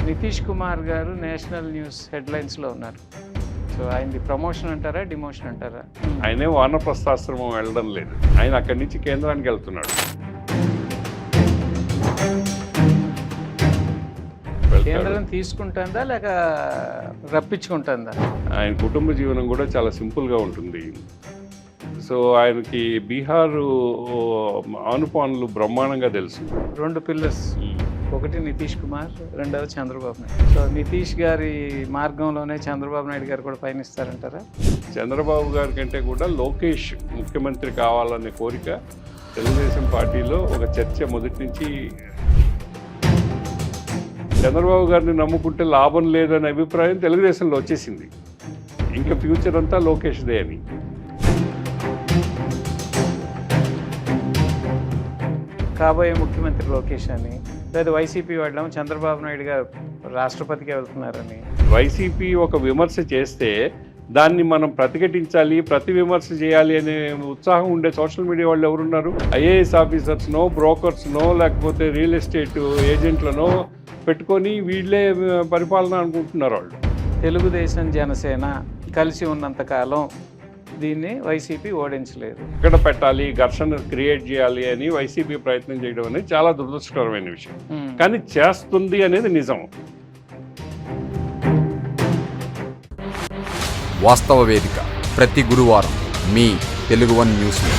నితీష్ కుమార్ గారు national news హెడ్లైన్స్లో ఉన్నారు. So ఆయనది ప్రమోషన్ అంటారా, డిమోషన్ అంటారా? ఆయనే వానప్రస్థాశ్రమం వెళ్ళడం లేదు, ఆయన అక్కడి నుంచి కేంద్రానికి వెళ్తున్నాడు. కేంద్రం తీసుకుంటుందా లేక రప్పించుకుంటుందా? ఆయన కుటుంబ జీవనం కూడా చాలా సింపుల్గా ఉంటుంది. సో ఆయనకి బీహారు ఆనుపానులు బ్రహ్మాండంగా తెలుసు. 2 పిల్లర్స్, ఒకటి నితీష్ కుమార్, రెండవది చంద్రబాబు నాయుడు. సో నితీష్ గారి మార్గంలోనే చంద్రబాబు నాయుడు గారు కూడా పయనిస్తారంటారా? చంద్రబాబు గారి కంటే కూడా లోకేష్ ముఖ్యమంత్రి కావాలనే కోరిక తెలుగుదేశం పార్టీలో ఒక చర్చ మొదటి నుంచి. చంద్రబాబు గారిని నమ్ముకుంటే లాభం లేదనే అభిప్రాయం తెలుగుదేశంలో వచ్చేసింది. ఇంకా ఫ్యూచర్ అంతా లోకేష్దే అని. కాబోయే ముఖ్యమంత్రి లోకేష్ అని, లేదా వైసీపీ వాళ్ళం చంద్రబాబు నాయుడు గారు రాష్ట్రపతికి వెళ్తున్నారని. వైసీపీ ఒక విమర్శ చేస్తే దాన్ని మనం ప్రతిఘటించాలి, ప్రతి విమర్శ చేయాలి అనే ఉత్సాహం ఉండే సోషల్ మీడియా వాళ్ళు ఎవరున్నారు? ఐఏఎస్ ఆఫీసర్స్నో, బ్రోకర్స్నో, లేకపోతే రియల్ ఎస్టేట్ ఏజెంట్లనో పెట్టుకొని వీళ్ళే పరిపాలన అనుకుంటున్నారు వాళ్ళు. తెలుగుదేశం జనసేన కలిసి ఉన్నంతకాలం దీన్ని వైసీపీ ఓడించలేదు. ఇక్కడ పెట్టాలి, ఘర్షణ క్రియేట్ చేయాలి అని వైసీపీ ప్రయత్నం చేయడం అనేది చాలా దురదృష్టకరమైన విషయం. కానీ చేస్తుంది అనేది నిజం. వాస్తవ వేదిక ప్రతి గురువారం మీ తెలుగు వన్ న్యూస్లో.